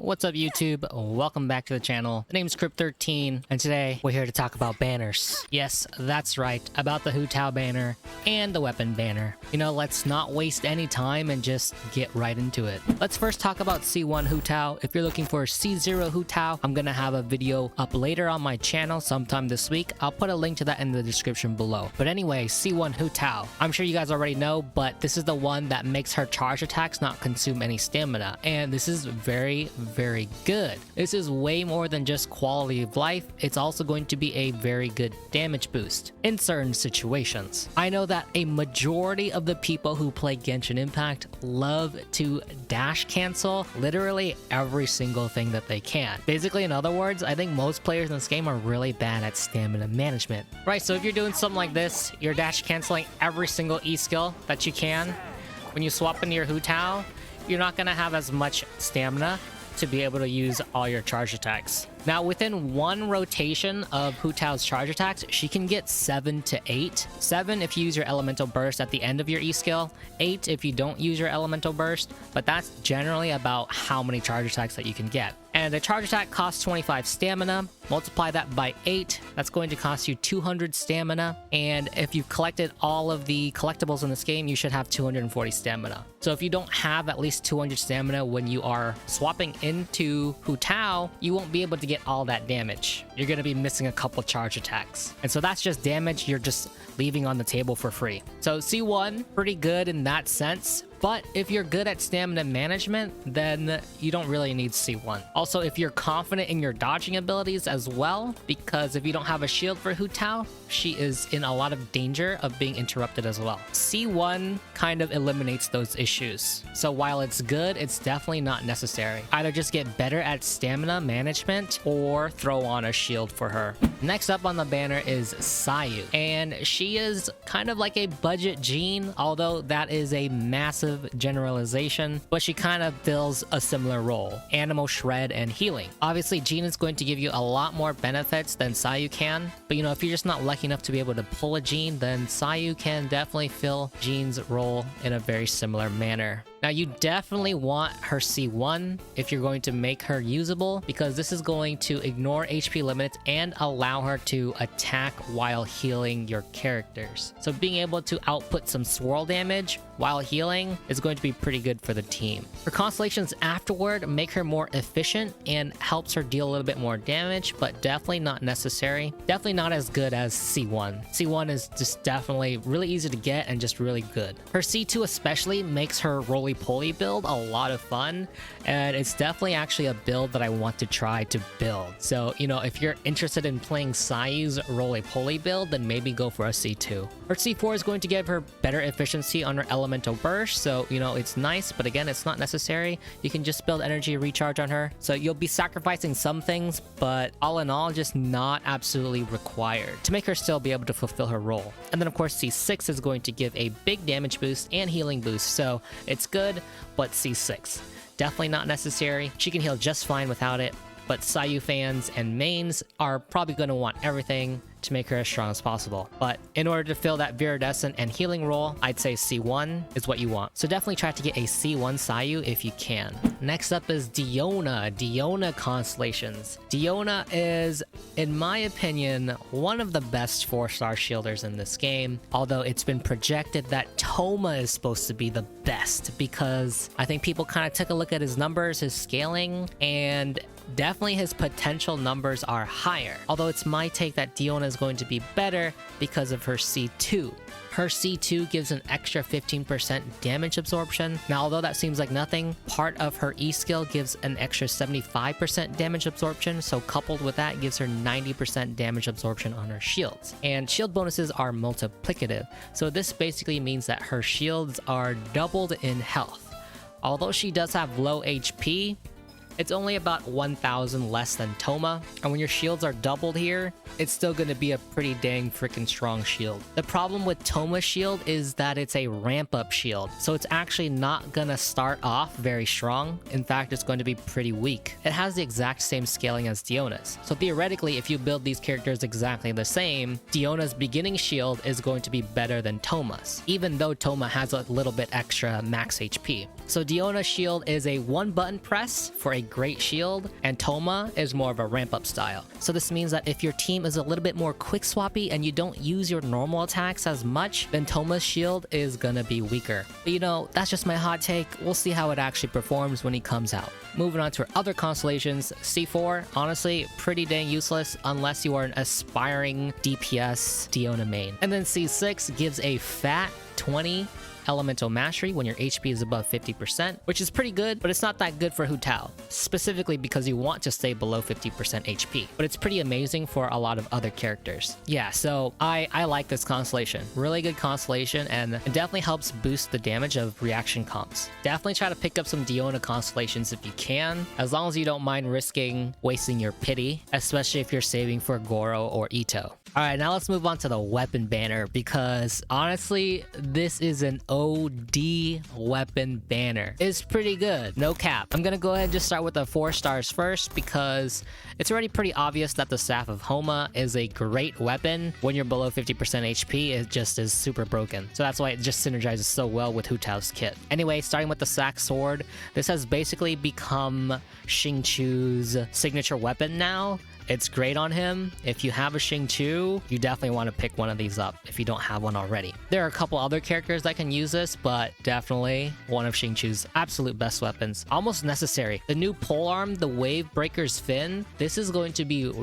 What's up YouTube? Welcome back to the channel. The name's Crypt13 and today we're here to talk about banners. Yes, that's right, about the Hu Tao banner and the weapon banner. You know, let's not waste any time and just get right into it. Let's first talk about C1 Hu Tao. If you're looking for C0 Hu Tao, I'm gonna have a video up later on my channel sometime this week. I'll put a link to that in the description below. But anyway, C1 Hu Tao. I'm sure you guys already know, but this is the one that makes her charge attacks not consume any stamina. And this is very good. This is way more than just quality of life. It's also going to be a very good damage boost in certain situations. I know that a majority of the people who play Genshin Impact love to dash cancel literally every single thing that they can. Basically, in other words, I think most players in this game are really bad at stamina management. Right, so if you're doing something like this, you're dash canceling every single E skill that you can. When you swap into your Hu Tao, you're not gonna have as much stamina to be able to use all your charge attacks. Now, within one rotation of Hu Tao's charge attacks, she can get 7 to 8. 7 if you use your elemental burst at the end of your E skill, 8 if you don't use your elemental burst, but that's generally about how many charge attacks that you can get. And a charge attack costs 25 stamina. Multiply that by 8, that's going to cost you 200 stamina. And if you've collected all of the collectibles in this game, you should have 240 stamina. So if you don't have at least 200 stamina when you are swapping into Hu Tao, you won't be able to get all that damage. You're going to be missing a couple charge attacks. And so that's just damage you're just leaving on the table for free. So C1, pretty good in that sense. But if you're good at stamina management, then you don't really need C1. Also, if you're confident in your dodging abilities as well, because if you don't have a shield for Hu Tao, she is in a lot of danger of being interrupted as well. C1 kind of eliminates those issues. So while it's good, it's definitely not necessary. Either just get better at stamina management or throw on a shield for her. Next up on the banner is Sayu, and she is kind of like a budget Jean, although that is a massive generalization, but she kind of fills a similar role: animal shred and healing. Obviously, Jean is going to give you a lot more benefits than Sayu can, but you know, if you're just not lucky enough to be able to pull a Jean, then Sayu can definitely fill Jean's role in a very similar manner. Now, you definitely want her C1 if you're going to make her usable, because this is going to ignore HP limits and allow her to attack while healing your characters. So being able to output some swirl damage while healing is going to be pretty good for the team. Her constellations afterward make her more efficient and helps her deal a little bit more damage, but definitely not necessary. Definitely not as good as C1. C1 is just definitely really easy to get and just really good. Her C2 especially makes her roly-poly build a lot of fun, and it's definitely actually a build that I want to try to build. So, you know, if you're interested in playing Sayu's roly-poly build, then maybe go for a C2. Her C4 is going to give her better efficiency on her elemental burst, so, you know, it's nice, but again, it's not necessary. You can just build energy recharge on her. So you'll be sacrificing some things, but all in all, just not absolutely required to make her still be able to fulfill her role. And then, of course, C6 is going to give a big damage boost and healing boost, so it's good, but C6 definitely not necessary. She can heal just fine without it, but Sayu fans and mains are probably going to want everything to make her as strong as possible. But in order to fill that viridescent and healing role, I'd say C1 is what you want. So definitely try to get a C1 Sayu if you can. Next up is Diona. Diona constellations. Diona is, in my opinion, one of the best 4-star shielders in this game, although it's been projected that Thoma is supposed to be the best, because I think people kind of took a look at his numbers, his scaling, and definitely his potential numbers are higher. Although it's my take that Diona is going to be better because of her C2. Her C2 gives an extra 15% damage absorption. Now, although that seems like nothing, part of her E skill gives an extra 75% damage absorption, so coupled with that gives her 90% damage absorption on her shields. And shield bonuses are multiplicative, so this basically means that her shields are doubled in health. Although she does have low HP, it's only about 1,000 less than Thoma, and when your shields are doubled here, it's still going to be a pretty dang freaking strong shield. The problem with Thoma's shield is that it's a ramp-up shield, so it's actually not going to start off very strong. In fact, it's going to be pretty weak. It has the exact same scaling as Diona's, so theoretically, if you build these characters exactly the same, Diona's beginning shield is going to be better than Thoma's, even though Thoma has a little bit extra max HP. So Diona's shield is a one-button press for a great shield, and Thoma is more of a ramp up style. So this means that if your team is a little bit more quick swappy and you don't use your normal attacks as much, then Thoma's shield is gonna be weaker. But you know, that's just my hot take. We'll see how it actually performs when he comes out. Moving on to our other constellations, C4, honestly, pretty dang useless unless you are an aspiring DPS Diona main. And then C6 gives a fat 20 elemental mastery when your HP is above 50%, which is pretty good, but it's not that good for Hu Tao, specifically because you want to stay below 50% HP. But it's pretty amazing for a lot of other characters. Yeah, so I like this constellation. Really good constellation, and it definitely helps boost the damage of reaction comps. Definitely try to pick up some Diona constellations if you can, as long as you don't mind risking wasting your pity, especially if you're saving for Goro or Ito. Alright, now let's move on to the weapon banner, because honestly, this is an OD weapon banner. It's pretty good, no cap. I'm gonna go ahead and just start with the 4 stars first, because it's already pretty obvious that the Staff of Homa is a great weapon. When you're below 50% HP, it just is super broken. So that's why it just synergizes so well with Hu Tao's kit. Anyway, starting with the Sack Sword, this has basically become Xingqiu's signature weapon now. It's great on him. If you have a Xingqiu, you definitely want to pick one of these up if you don't have one already. There are a couple other characters that can use this, but definitely one of Xingqiu's absolute best weapons. Almost necessary. The new polearm, the Wave Breaker's Fin, this is going to be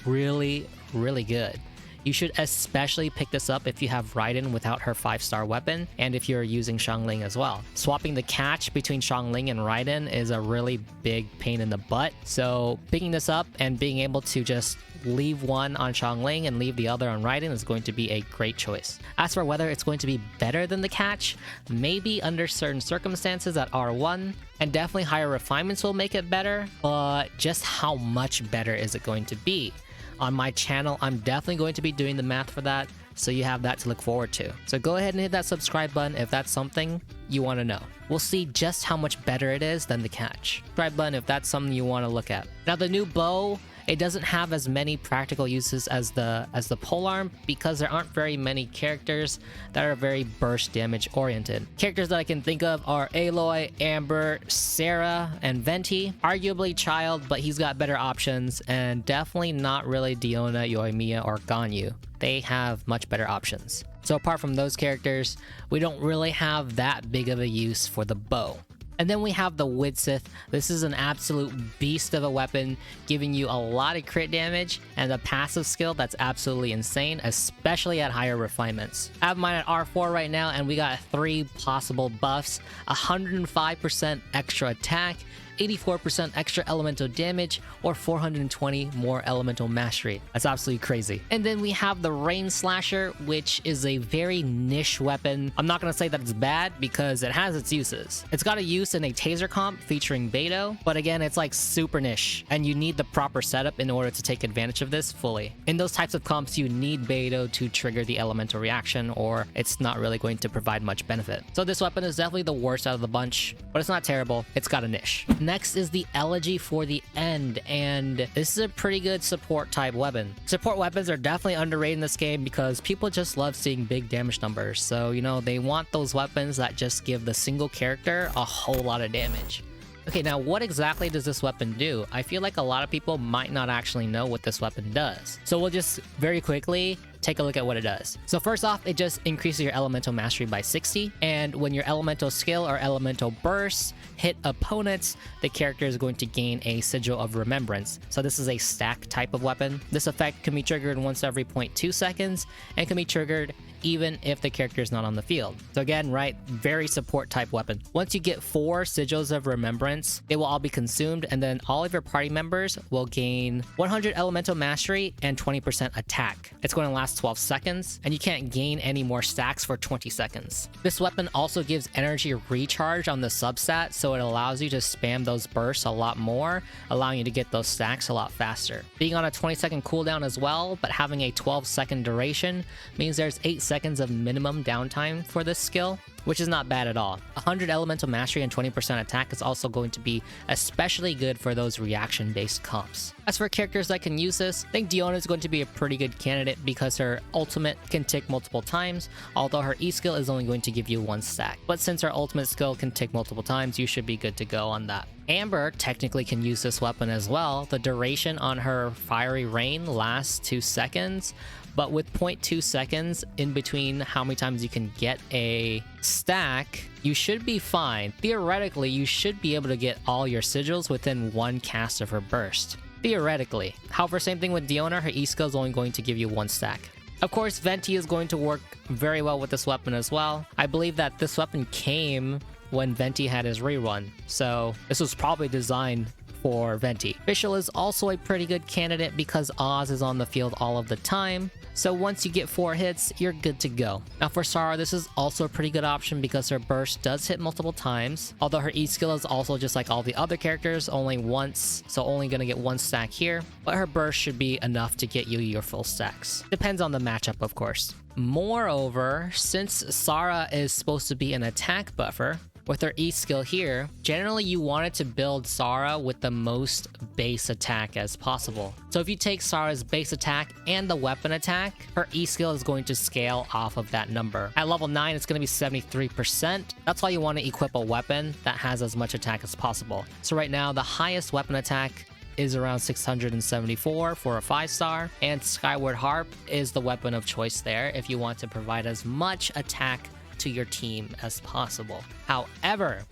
really, really good. You should especially pick this up if you have Raiden without her 5-star weapon, and if you're using Xiangling as well. Swapping the catch between Xiangling and Raiden is a really big pain in the butt, so picking this up and being able to just leave one on Xiangling and leave the other on Raiden is going to be a great choice. As for whether it's going to be better than the catch, maybe under certain circumstances at R1, and definitely higher refinements will make it better, but just how much better is it going to be? On my channel, I'm definitely going to be doing the math for that, so you have that to look forward to. So go ahead and hit that subscribe button if that's something you want to know. We'll see just how much better it is than the catch. Subscribe button if that's something you want to look at. Now the new bow, it doesn't have as many practical uses as the polearm, because there aren't very many characters that are very burst damage oriented. Characters that I can think of are Aloy, Amber, Sarah, and Venti. Arguably Child, but he's got better options, and definitely not really Diona, Yoimiya, or Ganyu. They have much better options. So apart from those characters, we don't really have that big of a use for the bow. And then we have the Widsith. This is an absolute beast of a weapon, giving you a lot of crit damage and a passive skill that's absolutely insane, especially at higher refinements. I have mine at R4 right now, and we got 3 possible buffs: 105% extra attack, 84% extra elemental damage, or 420 more elemental mastery. That's absolutely crazy. And then we have the Rain Slasher, which is a very niche weapon. I'm not gonna say that it's bad, because it has its uses. It's got a use in a taser comp featuring Beidou, but again, it's like super niche, and you need the proper setup in order to take advantage of this fully. In those types of comps, you need Beidou to trigger the elemental reaction, or it's not really going to provide much benefit. So this weapon is definitely the worst out of the bunch, but it's not terrible. It's got a niche. Next is the Elegy for the End, and this is a pretty good support type weapon. Support weapons are definitely underrated in this game because people just love seeing big damage numbers. So, you know, they want those weapons that just give the single character a whole lot of damage. Okay, now what exactly does this weapon do? I feel like a lot of people might not actually know what this weapon does. So we'll just very quickly take a look at what it does. So first off, it just increases your elemental mastery by 60, and when your elemental skill or elemental bursts hit opponents, the character is going to gain a sigil of remembrance. So this is a stack type of weapon. This effect can be triggered once every 0.2 seconds and can be triggered even if the character is not on the field. So again, right, very support type weapon. Once you get 4 sigils of remembrance, they will all be consumed, and then all of your party members will gain 100 elemental mastery and 20% attack. It's going to last 12 seconds, and you can't gain any more stacks for 20 seconds. This weapon also gives energy recharge on the substat, so it allows you to spam those bursts a lot more, allowing you to get those stacks a lot faster. Being on a 20-second cooldown as well, but having a 12-second duration means there's 8 seconds of minimum downtime for this skill. which is not bad at all. 100 elemental mastery and 20% attack is also going to be especially good for those reaction-based comps. As for characters that can use this, I think Diona is going to be a pretty good candidate because her ultimate can tick multiple times, although her E skill is only going to give you 1 stack. But since her ultimate skill can tick multiple times, you should be good to go on that. Amber technically can use this weapon as well. The duration on her Fiery Rain lasts 2 seconds, but with 0.2 seconds in between how many times you can get a stack, you should be fine. Theoretically, you should be able to get all your sigils within 1 cast of her burst. Theoretically. However, same thing with Diona, her E skill is only going to give you 1 stack. Of course, Venti is going to work very well with this weapon as well. I believe that this weapon came when Venti had his rerun, so this was probably designed for Venti. Fischl is also a pretty good candidate because Oz is on the field all of the time, so once you get 4 hits, you're good to go. Now for Sara, this is also a pretty good option because her burst does hit multiple times, although her E skill is also just like all the other characters, only once, so only gonna get 1 stack here, but her burst should be enough to get you your full stacks. Depends on the matchup, of course. Moreover, since Sara is supposed to be an attack buffer, with her E skill here, generally you want it to build Sara with the most base attack as possible. So if you take Sara's base attack and the weapon attack, her E skill is going to scale off of that number. At level 9, it's going to be 73%. That's why you want to equip a weapon that has as much attack as possible. So right now, the highest weapon attack is around 674 for a 5-star, and Skyward Harp is the weapon of choice there if you want to provide as much attack to your team as possible. However,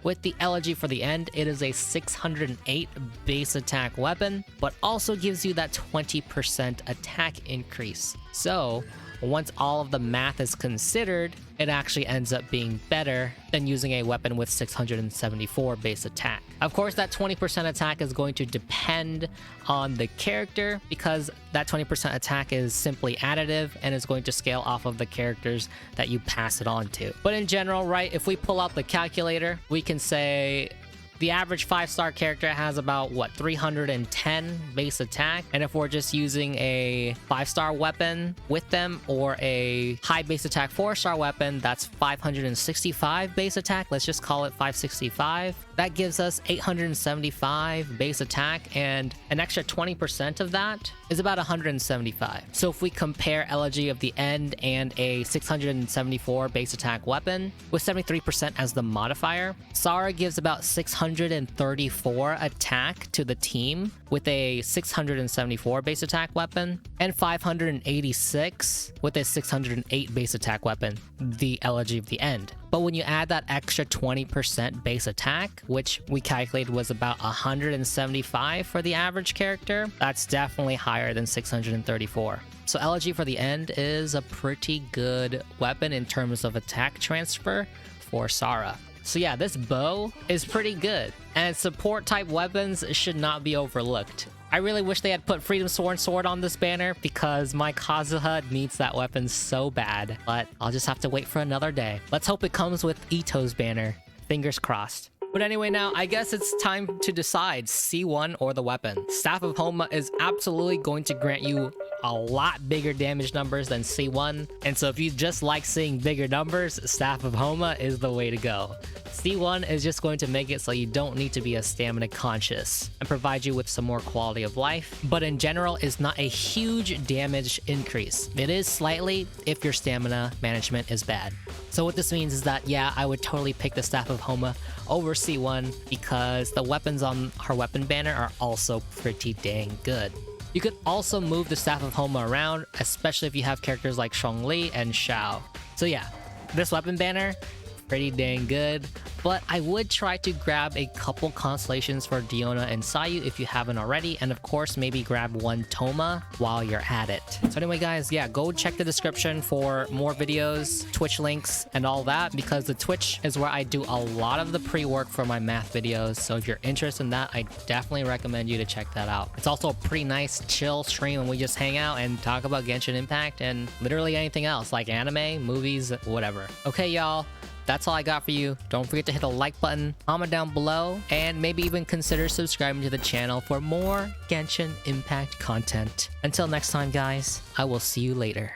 with the Elegy for the end, it is a 608 base attack weapon, but also gives you that 20% attack increase. So once all of the math is considered, it actually ends up being better than using a weapon with 674 base attack. Of course, that 20% attack is going to depend on the character because that 20% attack is simply additive and is going to scale off of the characters that you pass it on to. But in general, right, if we pull out the calculator, we can say the average 5-star character has about, 310 base attack. And if we're just using a 5-star weapon with them or a high base attack 4-star weapon, that's 565 base attack. Let's just call it 565. That gives us 875 base attack, and an extra 20% of that is about 175. So if we compare Elegy of the End and a 674 base attack weapon with 73% as the modifier, Sara gives about 634 attack to the team with a 674 base attack weapon, and 586 with a 608 base attack weapon, the Elegy of the End. But when you add that extra 20% base attack, which we calculated was about 175 for the average character, that's definitely higher than 634. So Elegy for the End is a pretty good weapon in terms of attack transfer for Sara. So yeah, this bow is pretty good, and support type weapons should not be overlooked. I really wish they had put Freedom Sword on this banner because my Kazuha needs that weapon so bad, but I'll just have to wait for another day. Let's hope it comes with Ito's banner. Fingers crossed. But anyway, now I guess it's time to decide C1 or the weapon. Staff of Homa is absolutely going to grant you a lot bigger damage numbers than C1, and so if you just like seeing bigger numbers, Staff of Homa is the way to go. C1 is just going to make it so you don't need to be as stamina conscious and provide you with some more quality of life, but in general is not a huge damage increase. It is slightly if your stamina management is bad. So what this means is that, yeah, I would totally pick the Staff of Homa over C1 because the weapons on her weapon banner are also pretty dang good. You could also move the Staff of Homa around, especially if you have characters like Zhongli and Xiao. So yeah, this weapon banner, pretty dang good, but I would try to grab a couple constellations for Diona and Sayu if you haven't already, and of course maybe grab one Thoma while you're at it. So anyway guys, yeah, go check the description for more videos, Twitch links, and all that, because the Twitch is where I do a lot of the pre-work for my math videos, so if you're interested in that, I definitely recommend you to check that out. It's also a pretty nice chill stream and we just hang out and talk about Genshin Impact and literally anything else like anime, movies, whatever. Okay y'all, that's all I got for you. Don't forget to hit the like button, comment down below, and maybe even consider subscribing to the channel for more Genshin Impact content. Until next time, guys, I will see you later.